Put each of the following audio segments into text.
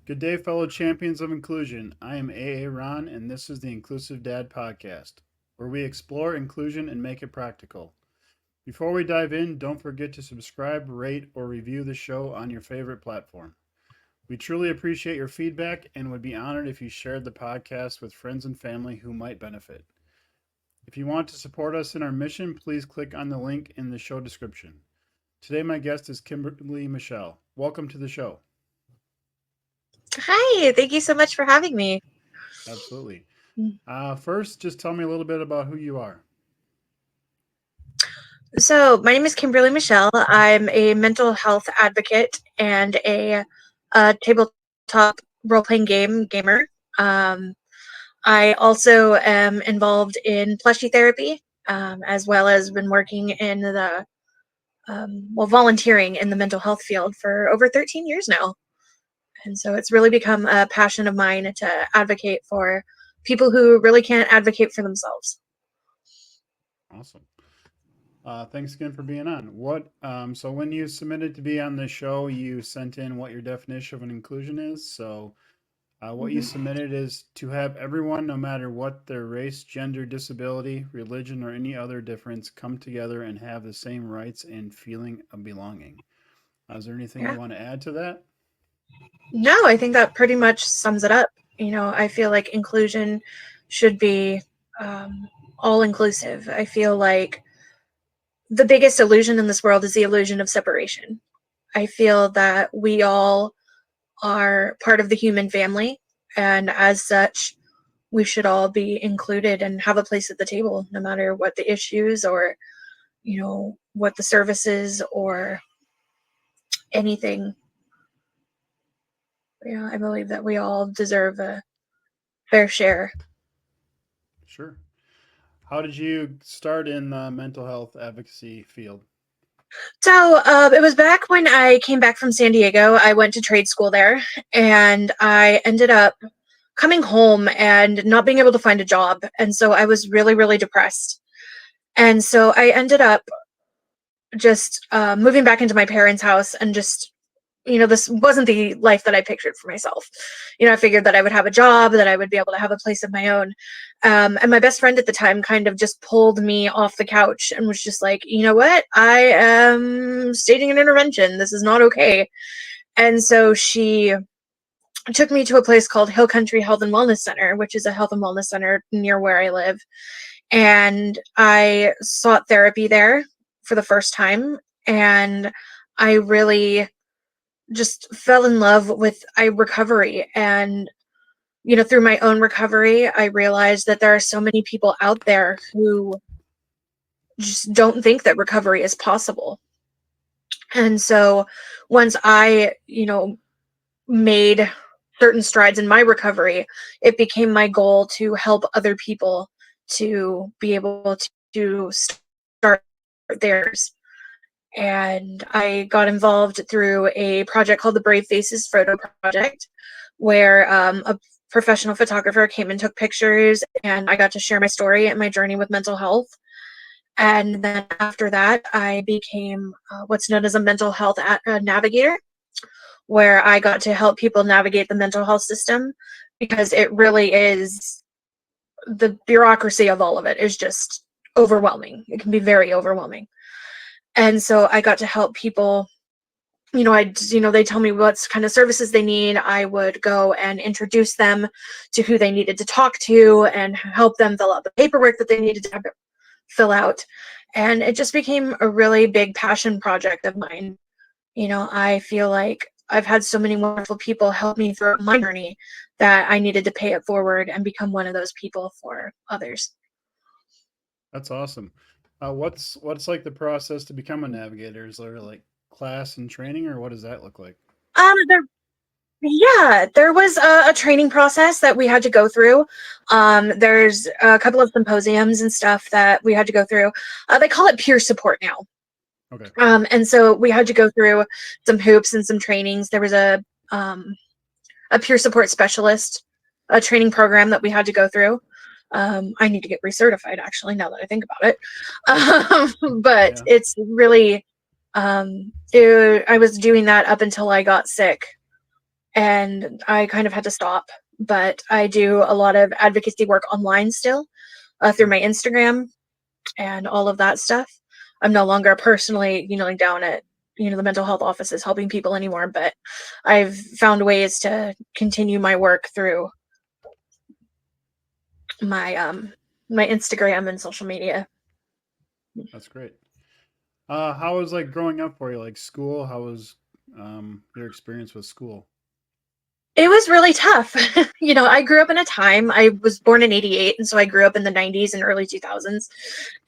Good day, fellow champions of inclusion. I am AA Ron, and this is the Inclusive Dad Podcast, where we explore inclusion and make it practical. Before we dive in, don't forget to subscribe, rate, or review the show on your favorite platform. We truly appreciate your feedback and would be honored if you shared the podcast with friends and family who might benefit. If you want to support us in our mission, please click on the link in the show description. Today, my guest is Kimberly Michelle. Welcome to the show. Hi, thank you so much for having me. Absolutely. First, just tell me a little bit about who you are. So, my name is Kimberly Michelle. I'm a mental health advocate and a tabletop role-playing gamer. Um, I also am involved in Plushie therapy, as well as been working in the volunteering in the mental health field for over 13 years now. And so it's really become a passion of mine to advocate for people who really can't advocate for themselves. Awesome. Thanks again for being on. So when you submitted to be on the show, you sent in what your definition of an inclusion is. So what you submitted is to have everyone, no matter what their race, gender, disability, religion, or any other difference, come together and have the same rights and feeling of belonging. Is there anything you Yeah. want to add to that? No, I think that pretty much sums it up. I feel like inclusion should be all inclusive. I feel like the biggest illusion in this world is the illusion of separation. I feel that we all are part of the human family, and as such, we should all be included and have a place at the table, no matter what the issues or, what the services or anything. I believe that we all deserve a fair share. Sure. How did you start in the mental health advocacy field? So it was back when I came back from San Diego. I went to trade school there, and I ended up coming home and not being able to find a job. And so I was really, really depressed. And so I ended up just moving back into my parents' house and just this wasn't the life that I pictured for myself. I figured that I would have a job, that I would be able to have a place of my own. And my best friend at the time kind of just pulled me off the couch and was just like, you know what? I am stating an intervention. This is not okay. And so she took me to a place called Hill Country Health and Wellness Center, which is a health and wellness center near where I live. And I sought therapy there for the first time. And I really just fell in love with recovery. And through my own recovery, I realized that there are so many people out there who just don't think that recovery is possible. And so once I made certain strides in my recovery, it became my goal to help other people to be able to start theirs. And I got involved through a project called the Brave Faces Photo Project, where a professional photographer came and took pictures, and I got to share my story and my journey with mental health. And then after that, I became what's known as a mental health navigator, where I got to help people navigate the mental health system, because it really is, the bureaucracy of all of it is just overwhelming. It can be very overwhelming. And so I got to help people, they tell me what kind of services they need. I would go and introduce them to who they needed to talk to and help them fill out the paperwork that they needed to fill out. And it just became a really big passion project of mine. I feel like I've had so many wonderful people help me through my journey that I needed to pay it forward and become one of those people for others. That's awesome. What's like the process to become a navigator? Is there like class and training, or what does that look like? There was a training process that we had to go through. There's a couple of symposiums and stuff that we had to go through. They call it peer support now. Okay. And so we had to go through some hoops and some trainings. There was a peer support specialist, a training program that we had to go through. I need to get recertified, actually, now that I think about it. But it's really, I was doing that up until I got sick. and I kind of had to stop. But I do a lot of advocacy work online still, through my Instagram and all of that stuff. I'm no longer personally, down at, the mental health offices helping people anymore, but I've found ways to continue my work through my Instagram and social media. That's great. How was like growing up for you? Like school? How was your experience with school? It was really tough. I grew up in a time, I was born in 88, and so I grew up in the 90s and early 2000s.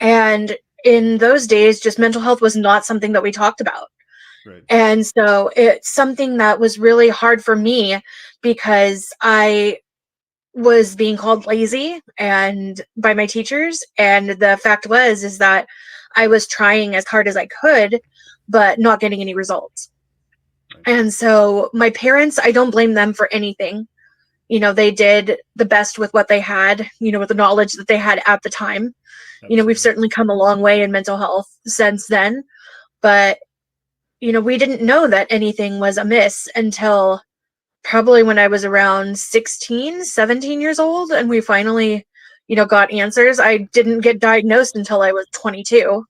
And in those days, just mental health was not something that we talked about. Right. And so it's something that was really hard for me because I was being called lazy and by my teachers. And the fact was is that I was trying as hard as I could, but not getting any results. Right. And so my parents, I don't blame them for anything. They did the best with what they had, with the knowledge that they had at the time. Absolutely. We've certainly come a long way in mental health since then, but we didn't know that anything was amiss until probably when I was around 16, 17 years old, and we finally, got answers. I didn't get diagnosed until I was 22,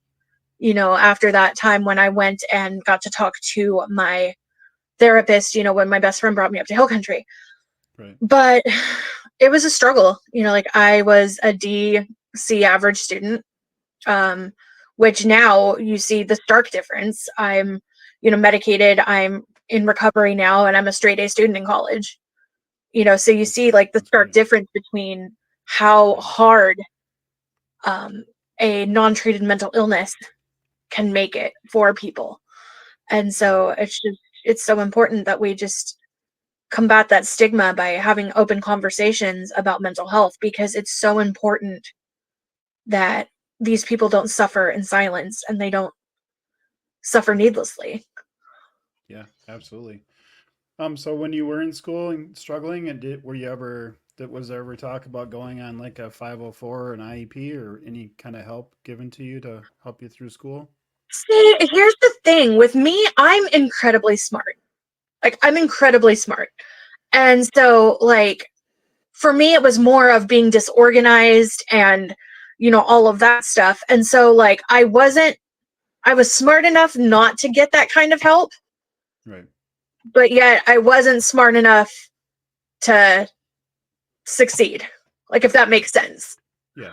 after that time when I went and got to talk to my therapist, when my best friend brought me up to Hill Country. Right. But it was a struggle. Like I was a DC average student, which now you see the stark difference. I'm, medicated. I'm in recovery now, and I'm a straight A student in college. So you see like the stark difference between how hard a non-treated mental illness can make it for people. And so it's so important that we just combat that stigma by having open conversations about mental health, because it's so important that these people don't suffer in silence and they don't suffer needlessly. Yeah, absolutely. So when you were in school and struggling, and was there ever talk about going on like a 504 or an IEP or any kind of help given to you to help you through school? See, here's the thing with me, I'm incredibly smart. Like, I'm incredibly smart. And so, like, for me, it was more of being disorganized and, all of that stuff. And so, like, I was smart enough not to get that kind of help, Right. but yet I wasn't smart enough to succeed. Like, if that makes sense. Yeah.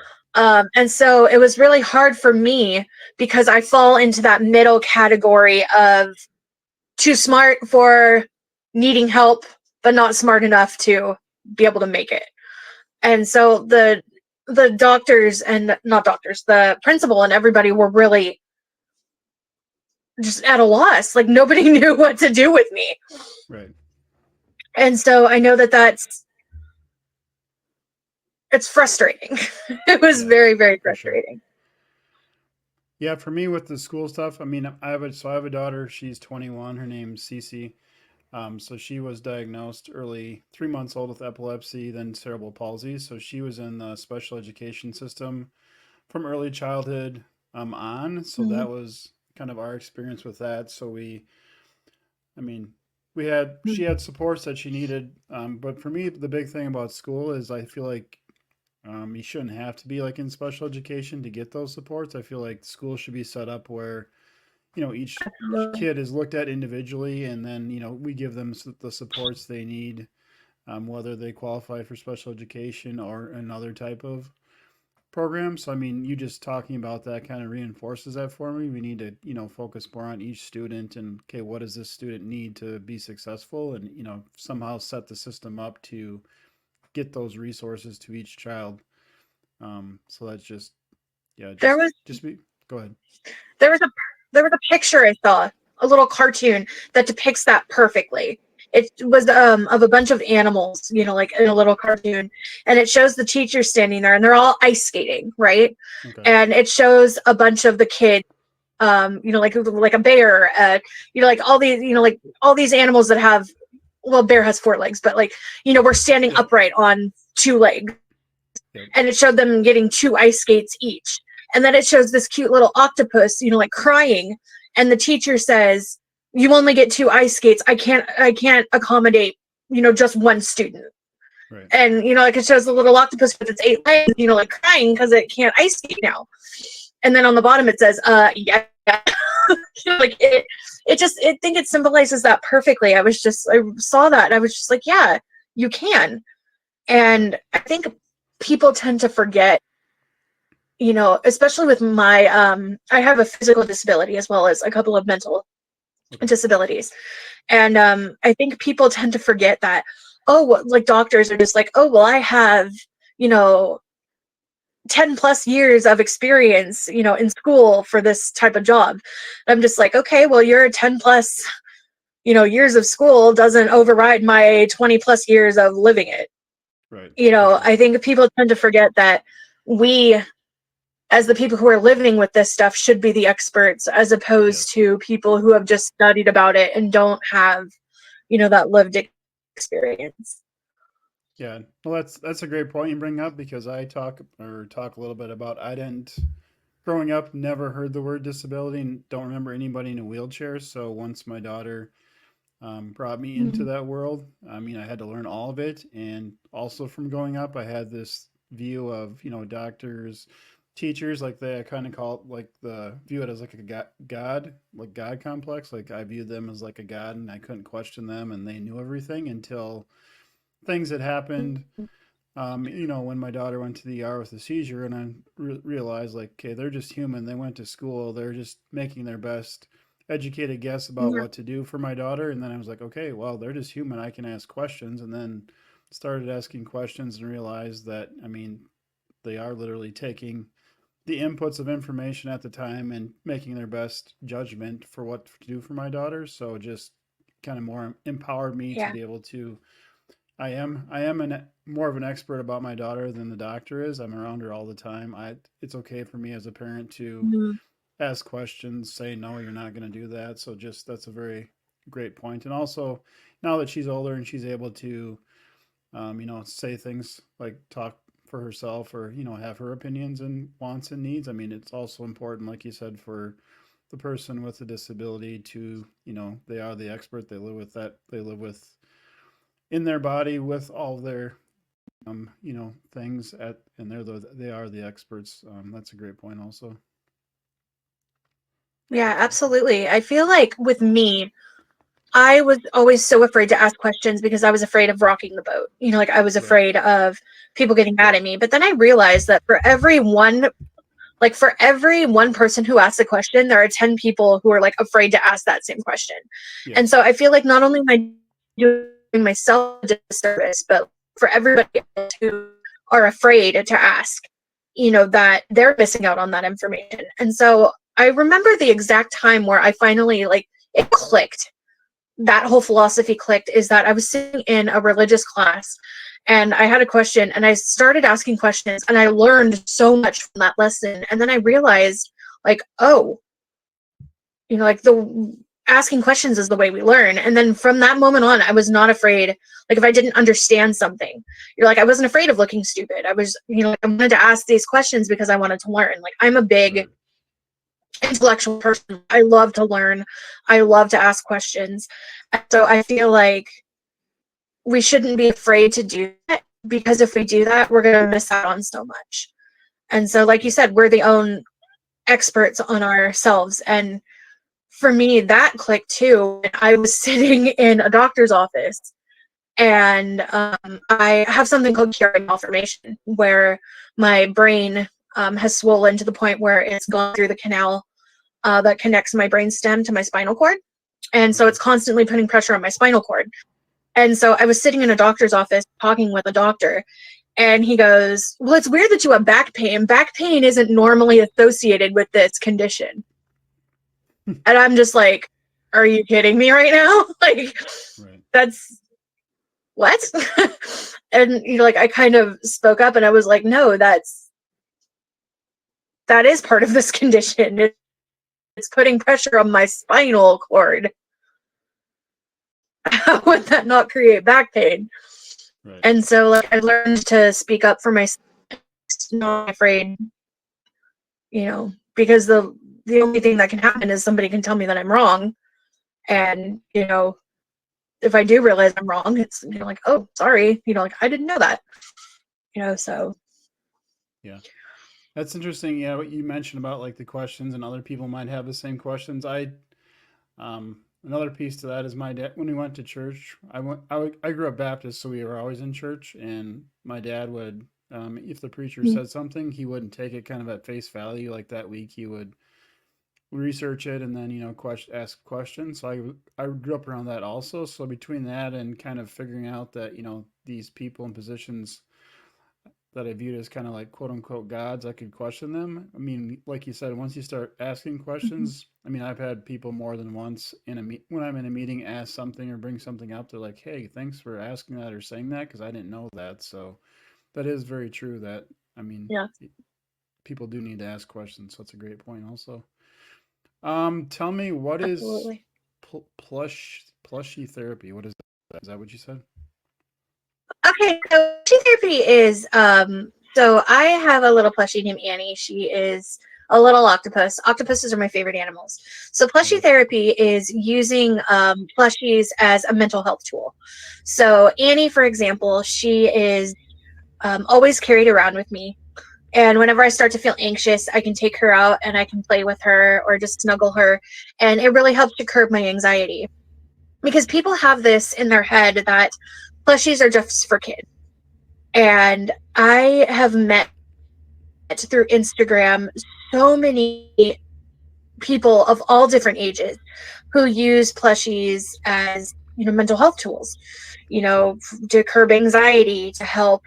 And so it was really hard for me because I fall into that middle category of too smart for needing help, but not smart enough to be able to make it. And so the doctors and not doctors, the principal and everybody were really just at a loss. Like nobody knew what to do with me. Right. And so I know it's frustrating. It was very, very frustrating. Sure. Yeah, for me with the school stuff, I mean, I have a daughter. She's 21. Her name's Cece. So she was diagnosed early, 3 months old with epilepsy, then cerebral palsy. So she was in the special education system from early childhood on. So Mm-hmm. that was kind of our experience with that. I mean, she had supports that she needed. But for me, the big thing about school is I feel like you shouldn't have to be like in special education to get those supports. I feel like school should be set up where each kid is looked at individually, and then we give them the supports they need, whether they qualify for special education or another type of program. So I mean, you just talking about that kind of reinforces that for me. We need to focus more on each student and, okay, what does this student need to be successful, and somehow set the system up to get those resources to each child. So that's just, yeah, just be, go ahead. There was a picture I saw, a little cartoon that depicts that perfectly. It was of a bunch of animals, like in a little cartoon, and it shows the teachers standing there, and they're all ice skating, right? Okay. And it shows a bunch of the kids, like a bear, like all these, like all these animals that have, well, bear has 4 legs, but like, we're standing upright on 2 legs. Yep. And it showed them getting 2 ice skates each. And then it shows this cute little octopus, like crying. And the teacher says, "You only get 2 ice skates. I can't accommodate just one student. Right. And, like it shows the little octopus with its 8 legs, like crying because it can't ice skate now. And then on the bottom it says, yeah. Like I think it symbolizes that perfectly. I saw that and I was just like, yeah, you can. And I think people tend to forget, especially with my, I have a physical disability as well as a couple of mental disabilities. And I think people tend to forget that, like doctors are just like, oh, well, I have, 10 plus years of experience, in school for this type of job. I'm just like, okay, well, your 10 plus, years of school doesn't override my 20 plus years of living it. Right. Sure. I think people tend to forget that we, as the people who are living with this stuff, should be the experts as opposed to people who have just studied about it and don't have, that lived experience. Yeah, well, that's a great point you bring up because I talk a little bit about I didn't growing up never heard the word disability and don't remember anybody in a wheelchair. So once my daughter brought me into Mhm. that world, I mean, I had to learn all of it, and also from growing up, I had this view of doctors, teachers, like they kind of call it like the view it as like a god, like God complex. Like I viewed them as like a god, and I couldn't question them, and they knew everything until things had happened. When my daughter went to the ER with a seizure, and I realized, like, okay, they're just human. They went to school. They're just making their best educated guess about Yeah. what to do for my daughter. And then I was like, okay, well, they're just human. I can ask questions. And then started asking questions and realized that, I mean, they are literally taking the inputs of information at the time and making their best judgment for what to do for my daughter. So just kind of more empowered me to Yeah. be able to I am more of an expert about my daughter than the doctor is. I'm around her all the time. It's okay for me as a parent to Mhm. ask questions, say no, you're not going to do that. So just that's a very great point. And also now that she's older and she's able to, say things like talk for herself or have her opinions and wants and needs. I mean, it's also important, like you said, for the person with a disability to, they are the expert. They live with that. They live with in their body with all their things and they are the experts. That's a great point also. Yeah, absolutely. I feel like with me, I was always so afraid to ask questions because I was afraid of rocking the boat. Like I was Right. afraid of people getting mad Yep. at me. But then I realized that for every one person who asks a question, there are 10 people who are like afraid to ask that same question. And Yes. so I feel like not only am I doing myself a disservice, but for everybody else who are afraid to ask, that they're missing out on that information. And so I remember the exact time where I finally like it clicked. That whole philosophy clicked is that I was sitting in a religious class and I had a question and I started asking questions and I learned so much from that lesson. And then I realized, like, oh, like the asking questions is the way we learn. And then from that moment on, I was not afraid. Like if I didn't understand something, I wasn't afraid of looking stupid. I was, I wanted to ask these questions because I wanted to learn. Like I'm a big Right. intellectual person. I love to learn. I love to ask questions. So I feel like we shouldn't be afraid to do that because if we do that, we're going to miss out on so much. And so, like you Yep. said, we're the own experts on ourselves. And for me, that clicked too. I was sitting in a doctor's office and I have something called Chiari malformation where my brain has swollen to the point where it's gone through the canal that connects my brainstem to my spinal cord. And so Okay. it's constantly putting pressure on my spinal cord. And so I was sitting in a doctor's office talking with a doctor, and he goes, well, it's weird that you have back pain. Back pain isn't normally associated with this condition. And I'm just like, are you kidding me right now? Like, Right. that's what? And, like I kind of spoke up and I was like, no, that is part of this condition. It's putting pressure on my spinal cord. How would that not create back pain? Right. And so like I learned to speak up for myself, not afraid, because the only thing that can happen is somebody can tell me that I'm wrong, Right. and if I do realize I'm wrong, it's, like, oh, sorry, like, I didn't know that, so. Yeah. That's interesting. Yeah, what you mentioned about like the questions and other people might have the same questions. Another piece to that is my dad, when we went to church, I grew up Baptist, so we were always in church, and my dad would, if the preacher Mm, said something, he wouldn't take it kind of at face value. Like that week, he would research it and then, ask questions. So I grew up around that also. So between that and kind of figuring out that, these people in positions that I viewed as kind of like quote unquote gods, I could question them. I mean, like you said, once you start asking mhm. questions, I mean, I've had people more than once when I'm in a meeting ask something or bring something up. They're like, "Hey, thanks for asking that or saying that because I didn't know that." So that is very true. That I mean, Yeah, people do need to ask questions. So that's a great point. Also, tell me what is absolutely. plushy therapy? What is that? Is that what you said? Okay, so plushie therapy is so I have a little plushie named Annie. She is a little octopus. Octopuses are my favorite animals. So plushie Yeah. therapy is using plushies as a mental health tool. So Annie, for example, she is always carried around with me. And whenever I start to feel anxious, I can take her out and I can play with her or just snuggle her. And it really helps to curb my anxiety. Because people have this in their head that plushies are just for kids. And I have met through Instagram so many people of all different ages who use plushies as, mental health tools, Sure. to curb anxiety, to help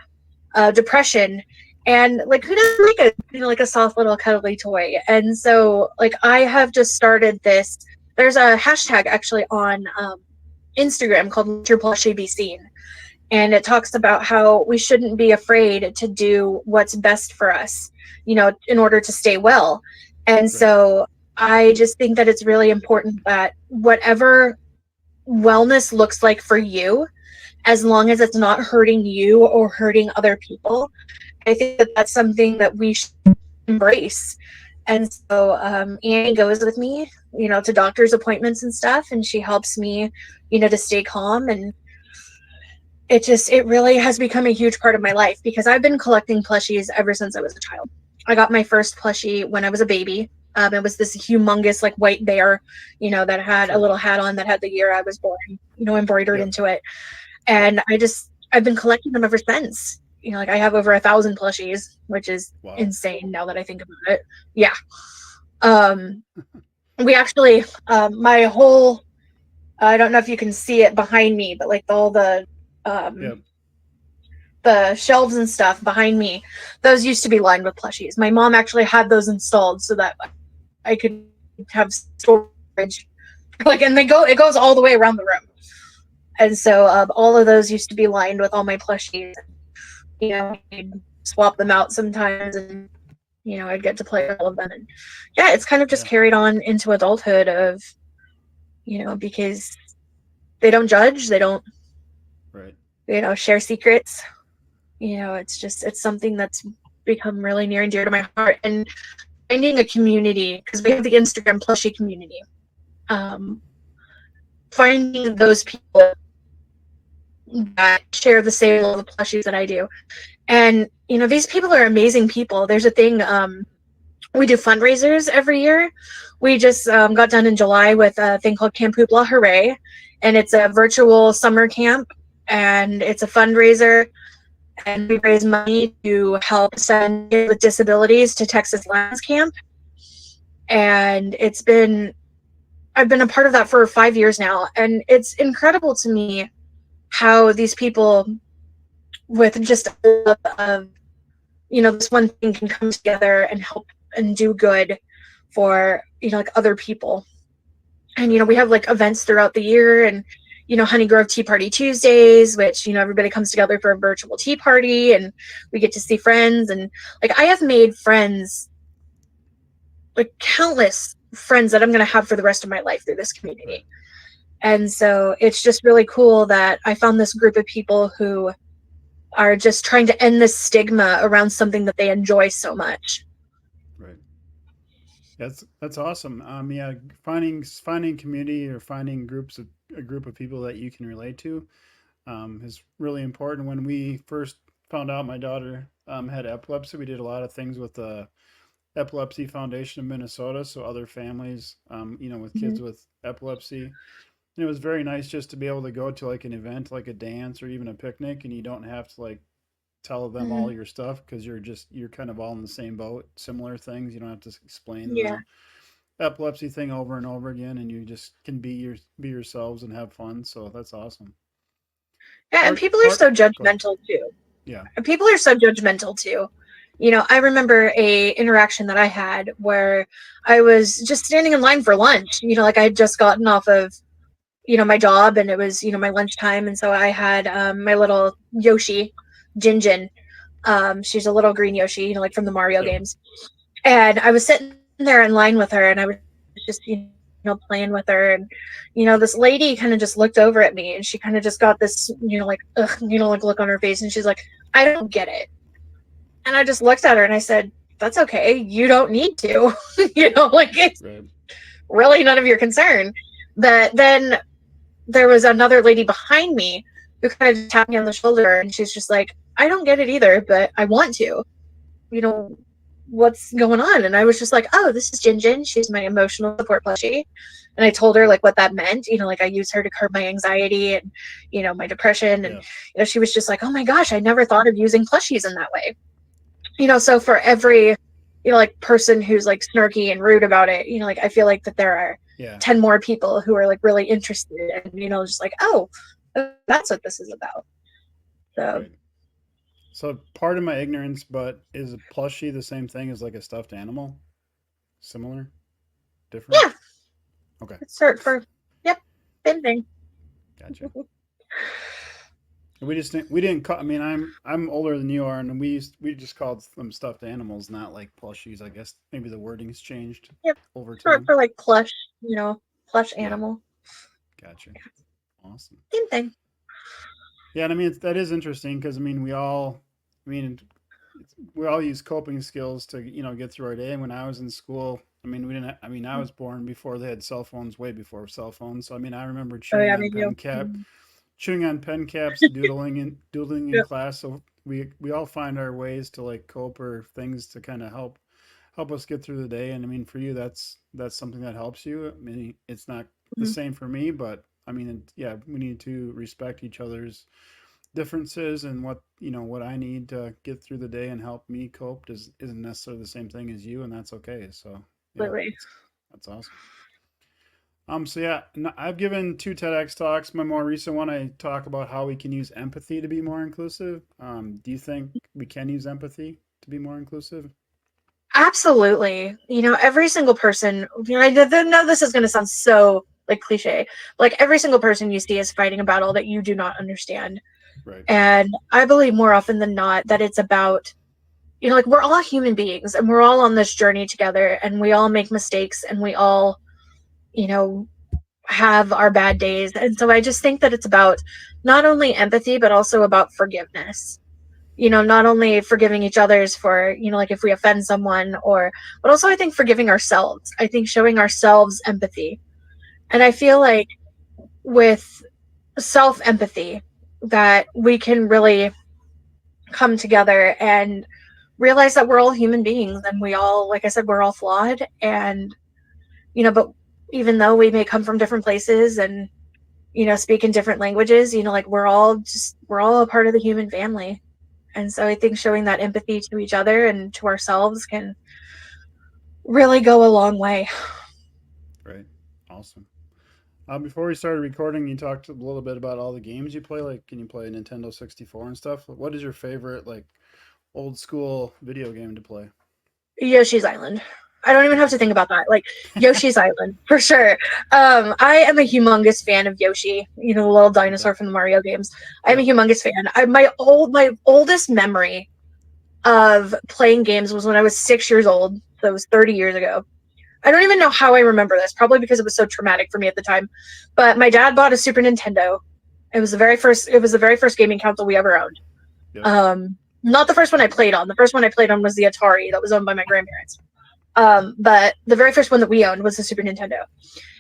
depression. And like, who doesn't like like a soft little cuddly toy? And so like, I have just started this. There's a hashtag actually on Instagram called Let Your Plushie Be Seen, and it talks about how we shouldn't be afraid to do what's best for us, in order to stay well. And Right. so I just think that it's really important that whatever wellness looks like for you, as long as it's not hurting you or hurting other people, I think that that's something that we should embrace. And so Annie goes with me, to doctor's appointments and stuff, and she helps me, to stay calm. And it really has become a huge part of my life because I've been collecting plushies ever since I was a child. I got my first plushie when I was a baby. It was this humongous like white bear, that had a Sure. little hat on that had the year I was born, embroidered Yep. into it. Yep. And I've been collecting them ever since. Like I have over 1,000 plushies, which is Wow. insane now that I think about it. Yeah. Um, we actually, my whole, I don't know if you can see it behind me, but like all um, Yep. the shelves and stuff behind me, those used to be lined with plushies. My mom actually had those installed so that I could have storage. Like, and it goes all the way around the room. And so all of those used to be lined with all my plushies. I'd swap them out sometimes, and I'd get to play with all of them. And yeah, it's kind of just Yeah. carried on into adulthood of, because they don't judge, they don't, Right. share secrets. It's something that's become really near and dear to my heart. And finding a community, because we have the Instagram plushie community, um, finding those people that share the same love of plushies that I do. And, these people are amazing people. There's a thing, we do fundraisers every year. We just got done in July with a thing called Camp Hoopla Hooray, and it's a virtual summer camp, and it's a fundraiser, and we raise money to help send kids with disabilities to Texas Lions Camp. And I've been a part of that for 5 years now, and it's incredible to me how these people with just a love of, this one thing can come together and help and do good for, like other people. And Right. we have like events throughout the year, and Honey Grove Tea Party Tuesdays, which everybody comes together for a virtual tea party, and we get to see friends. And like I have made friends, like countless friends that I'm going to have for the rest of my life through this Right. community. And so it's just really cool that I found this group of people who are just trying to end this stigma around something that they enjoy so much. Right. That's awesome. Yeah, finding community or finding groups of a group of people that you can relate to is really important. When we first found out my daughter had epilepsy, we did a lot of things with the Epilepsy Foundation of Minnesota, so other families, with kids Mhm. with epilepsy. And it was very nice just to be able to go to like an event, like a dance or even a picnic, and you don't have to like tell them all Mhm. your stuff because you're kind of all in the same boat, similar things. You don't have to explain Yeah. the epilepsy thing over and over again, and you just can be yourselves and have fun. So that's awesome. Yeah, and Part people are part. so Go ahead. judgmental too. Yeah. And people are so judgmental too. I remember a interaction that I had where I was just standing in line for lunch. Like I had just gotten off of my job, and it was my lunchtime, and so I had my little Yoshi, Jinjin. She's a little green Yoshi, like from the Mario Yep. games. And I was sitting there in line with her, and I was just playing with her, and this lady kind of just looked over at me, and she kind of just got this like ugh, like look on her face, and she's like, I don't get it. And I just looked at her and I said, that's okay, you don't need to. Like it's Right. really none of your concern. That then there was another lady behind me who kind of just tapped me on the shoulder, and she's just like, I don't get it either, but I want to. You know, what's going on? And I was just like, oh, this is Jin Jin. She's my emotional support plushie. And I told her like what that meant. Like I use her to curb my anxiety and, my depression. And, Yeah. she was just like, oh my gosh, I never thought of using plushies in that way. So for every, like person who's like snarky and rude about it, like I feel like that there are Yeah. 10 more people who are like really interested and, just like, oh, that's what this is about. So Right. So part of my ignorance, but is a plushie the same thing as like a stuffed animal? Similar? Different? yeah, Okay. it's for, yep, same thing. Gotcha. We didn't call. I mean, I'm older than you are, and we just called them stuffed animals, not like plushies. I guess maybe the wording's changed Yep. over For, time. for like plush, plush Yeah, animal. gotcha. Awesome. Same thing. Yeah, and I mean that is interesting because I mean I mean we all use coping skills to get through our day. And when I was in school, I mean we didn't. I mean I was born before they had cell phones, way before cell phones. So I mean I remember Oh yeah, me too. Mhm. chewing on pen caps, doodling in Yep. class. So we all find our ways to like cope or things to kind of help us get through the day. And I mean for you, that's something that helps you. I mean it's not the Mhm. same for me, but I mean yeah, we need to respect each other's differences, and what I need to get through the day and help me cope isn't necessarily the same thing as you, and that's okay. So yeah, Absolutely. that's awesome. So yeah, I've given two TEDx talks. My more recent one, I talk about how we can use empathy to be more inclusive. Do you think we can use empathy to be more inclusive? Absolutely. Every single person, I know this is going to sound so like cliche. Like every single person you see is fighting a battle that you do not understand. Right. And I believe more often than not that it's about, like we're all human beings and we're all on this journey together and we all make mistakes and we all, you know, have our bad days. And so I just think that it's about not only empathy, but also about forgiveness. Not only forgiving each other's for, like if we offend someone but also I think forgiving ourselves. I think showing ourselves empathy. And I feel like with self empathy, that we can really come together and realize that we're all human beings and we all, like I said, we're all flawed. And, but even though we may come from different places and, speak in different languages, like we're all a part of the human family. And so I think showing that empathy to each other and to ourselves can really go a long way. Right. Awesome. Before we started recording, you talked a little bit about all the games you play. Like, can you play Nintendo 64 and stuff? What is your favorite like old school video game to play? Yoshi's Island. I don't even have Okay. to think about that. Like Yoshi's Island for sure. I am a humongous fan of Yoshi. The little Okay. dinosaur from the Mario games. I'm a Yep. humongous fan. My oldest memory of playing games was when I was 6 years old. So it was 30 years ago. I don't even know how I remember this. Probably because it was so traumatic for me at the time. But my dad bought a Super Nintendo. It was the very first. It was the very first gaming console we ever owned. Yep. Not the first one I played on. The first one I played on was the Atari that was owned by my grandparents. But the very first one that we owned was the Super Nintendo.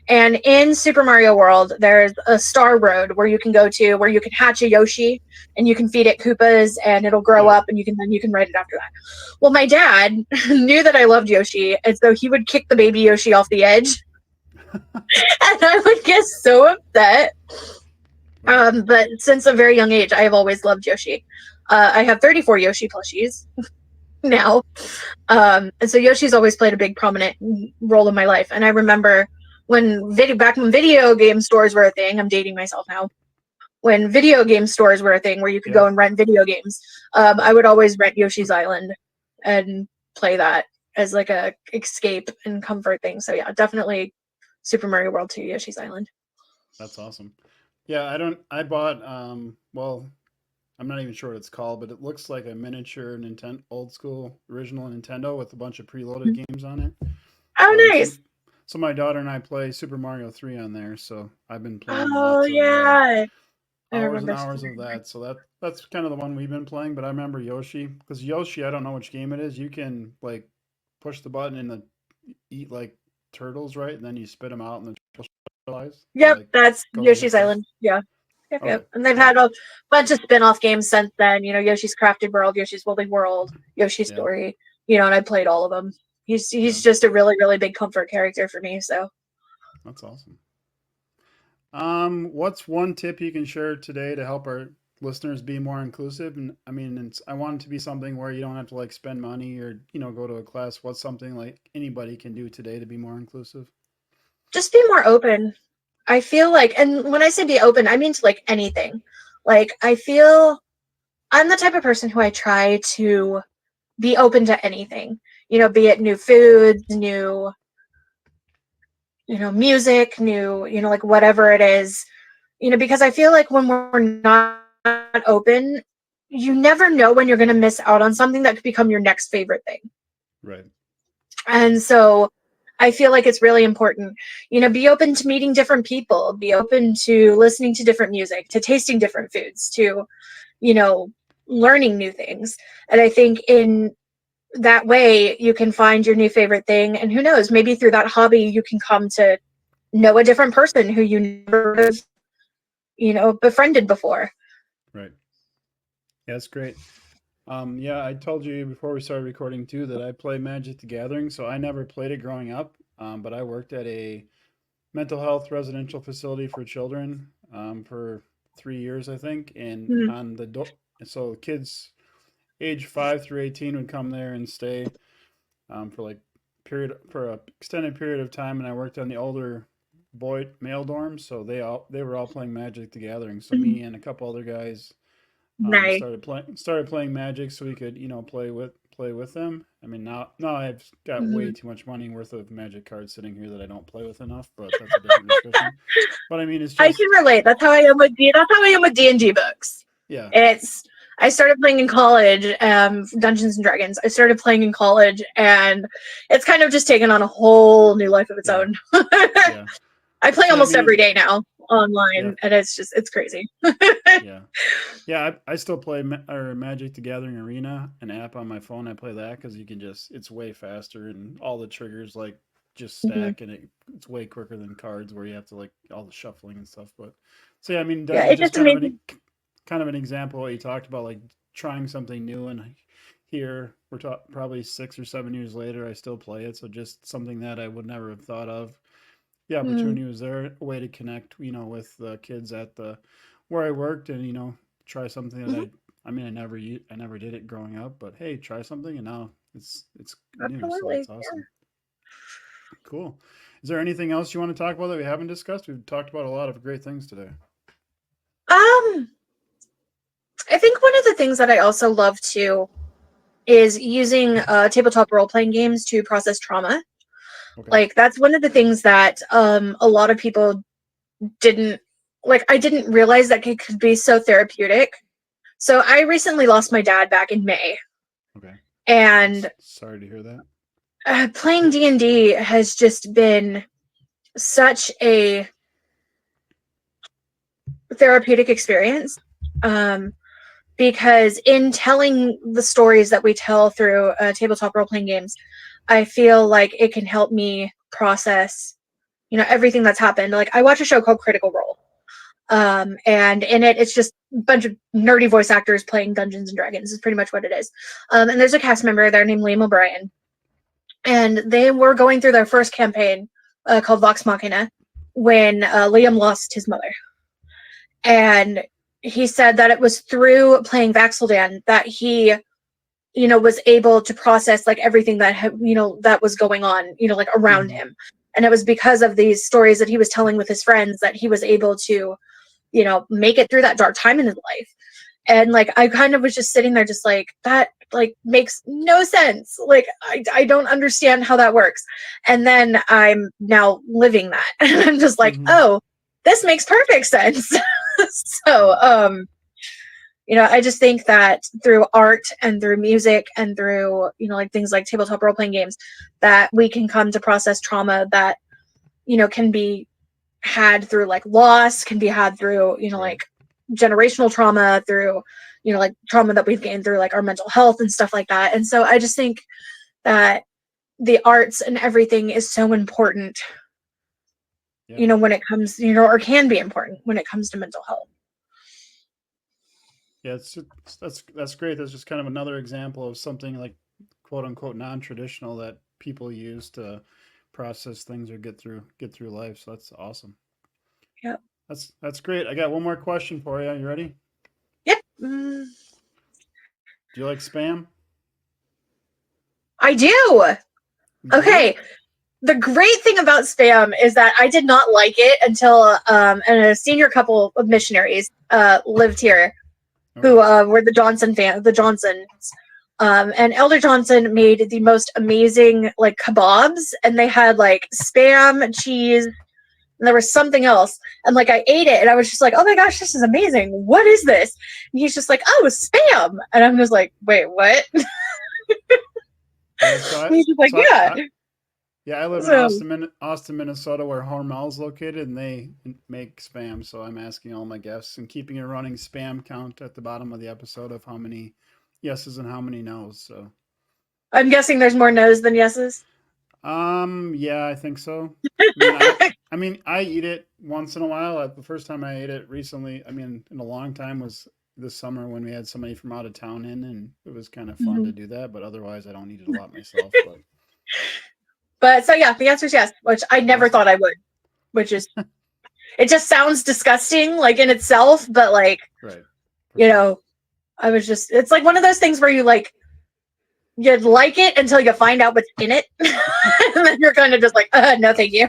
And in Super Mario World, there's a Star Road where you can go to, where you can hatch a Yoshi and you can feed it Koopas and it'll grow Yeah. up and you can ride it after that. Well, my dad knew that I loved Yoshi, and so he would kick the baby Yoshi off the edge, and I would get so upset. Right. But since a very young age, I have always loved Yoshi. I have 34 Yoshi plushies now. And so Yoshi's always played a big prominent role in my life. And I remember back when video game stores were a thing, I'm dating myself now. When video game stores were a thing where you could Yeah. go and rent video games, I would always rent Yoshi's Island and play that as like a escape and comfort thing. So yeah, definitely Super Mario World 2, Yoshi's Island. That's awesome. Yeah, I bought well, I'm not even sure what it's called, but it looks like a miniature Nintendo old school original Nintendo with a bunch of preloaded games on it. Oh, So nice. so my daughter and I play Super Mario 3 on there, so I've been playing Oh, lots of yeah. I hours and remember. hours of that. So that's kind of the one we've been playing, but I remember Yoshi because Yoshi, I don't know which game it is. You can like push the button and the eat like turtles, right? And then you spit them out and the turtle flies or Yep, like that's goes and Yoshi's gets stuff. Island. Yeah. Yep, Okay. yep. And they've Yeah. had a bunch of spin-off games since then. Yoshi's Crafted World, Yoshi's Woolly World, Yoshi's Yeah. Story. And I played all of them. Yeah. He's just a really, really big comfort character for me. So That's awesome. What's one tip you can share today to help our listeners be more inclusive? And I mean, I want it to be something where you don't have to like spend money or go to a class. What's something like anybody can do today to be more inclusive? just be more open. I feel like, and when I say be open, I mean to like anything. Like, I feel I'm the type of person who I try to be open to anything, be it new foods, new, music, new, like whatever it is, because I feel like when we're not open, you never know when you're going to miss out on something that could become your next favorite thing. Right. And so I feel like it's really important, be open to meeting different people, be open to listening to different music, to tasting different foods, to, you know, learning new things. And I think in that way you can find your new favorite thing. And who knows, maybe through that hobby, you can come to know a different person who you never have, befriended before. Right. Yeah, that's great. Yeah, I told you before we started recording too that I play Magic the Gathering. So I never played it growing up, but I worked at a mental health residential facility for children for 3 years, I think. And Mhm. on so kids age 5 through 18 would come there and stay for like for a extended period of time. And I worked on the older boy male dorms, so they were all playing Magic the Gathering. So me and a couple other guys Nice. started playing Magic so we could play with them. I mean now I've got way Mhm. too much money worth of Magic cards sitting here that I don't play with enough, but that's a different discussion. But I mean it's I can just relate. That's how I am with D&D books. yeah It's I started playing in college, Dungeons and Dragons. I started playing in college, and it's kind of just taken on a whole new life of its yeah own. yeah I play yeah. I almost mean every day now yeah online, and it's crazy. yeah yeah. I still play Magic the Gathering Arena, an app on my phone. I play that because you can it's way faster and all the triggers like just Mhm. stack and it's way quicker than cards where you have to like all the shuffling and stuff. But so yeah, I mean Yeah, that, it's just just amazing. kind of an example what you talked about, like trying something new. And here we're probably 6 or 7 years later, I still play it. So just something that I would never have thought of. The Mm-hmm. opportunity was there, a way to connect, with the kids at the where I worked, and try something that Mm-hmm. I mean, I never did it growing up, but hey, try something, and now it's new, so Absolutely. that's awesome. Cool. Is there anything else you want to talk about that we haven't discussed? We've talked about a lot of great things today. Um, I think one of the things that I also love too is using tabletop role playing games to process trauma. Okay. Like that's one of the things that a lot of people didn't like. I didn't realize that it could be so therapeutic. So I recently lost my dad back in May, Okay. and Sorry to hear that. playing D&D has just been such a therapeutic experience. Um, because in telling the stories that we tell through tabletop role playing games, I feel like it can help me process, everything that's happened. Like, I watch a show called Critical Role. And in it, it's just a bunch of nerdy voice actors playing Dungeons and Dragons is pretty much what it is. And there's a cast member there named Liam O'Brien. And they were going through their first campaign called Vox Machina when Liam lost his mother. And he said that it was through playing Vax'ildan that he, was able to process like everything that, that was going on, like around him. And it was because of these stories that he was telling with his friends that he was able to, make it through that dark time in his life. And like, I kind of was just sitting there just like, that like makes no sense. Like, I don't understand how that works. And then I'm now living that. And I'm just like, oh, this makes perfect sense. So, I just think that through art and through music and through, like things like tabletop role-playing games, that we can come to process trauma that, can be had through like loss, can be had through, like generational trauma, through, like trauma that we've gained through like our mental health and stuff like that. And so I just think that the arts and everything is so important, when it comes, or can be important when it comes to mental health. Yeah, that's great. That's just kind of another example of something like quote unquote non-traditional that people use to process things or get through life. So that's awesome. Yep. That's great. I got one more question for you. You ready? Yep. Do you like Spam? I do. You Okay. do? The great thing about Spam is that I did not like it until and a senior couple of missionaries lived here, who were the Johnsons. And Elder Johnson made the most amazing like kebabs, and they had like Spam, cheese, and there was something else. And like I ate it and I was just like, oh my gosh, this is amazing. What is this? And he's just like, oh, it's Spam. And I'm just like, wait, what? Yeah, he's just like, yeah. I live in Austin, Minnesota, where Hormel's located, and they make Spam. So I'm asking all my guests and keeping a running Spam count at the bottom of the episode of how many yeses and how many nos. So I'm guessing there's more no's than yeses. Yeah, I think so. I mean, I eat it once in a while. The first time I ate it recently, I mean, in a long time, was this summer when we had somebody from out of town in, and it was kind of fun to do that. But otherwise, I don't eat it a lot myself. But so yeah, the answer is yes, which I never thought I would. Which is, it just sounds disgusting, like in itself, but like, right. I was just, it's like one of those things where you like it until you find out what's in it, and then you're kind of just like, no, thank you.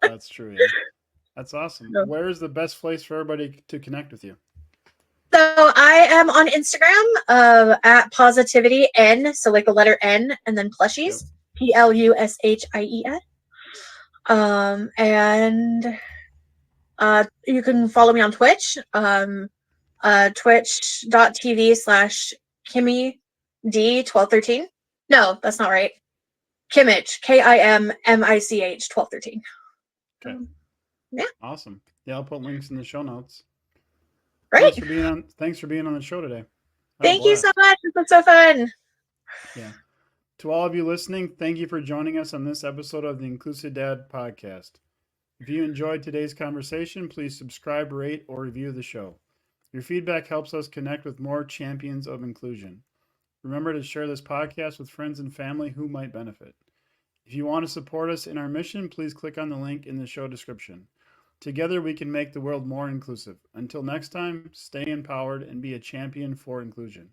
That's true. Yeah. That's awesome. No. Where is the best place for everybody to connect with you? So I am on Instagram at Positivity N, so like the letter N, and then Plushies, Plushies. And you can follow me on Twitch, twitch.tv/KimmyD1213. No, that's not right. Kimmich, KIMMICH 1213. Okay. Yeah. Awesome. Yeah, I'll put links in the show notes. Right. Thanks for being on the show today. Thank you so much. This was so fun. Yeah. To all of you listening, thank you for joining us on this episode of the Inclusive Dad Podcast. If you enjoyed today's conversation, please subscribe, rate, or review the show. Your feedback helps us connect with more champions of inclusion. Remember to share this podcast with friends and family who might benefit. If you want to support us in our mission, please click on the link in the show description. Together, we can make the world more inclusive. Until next time, stay empowered and be a champion for inclusion.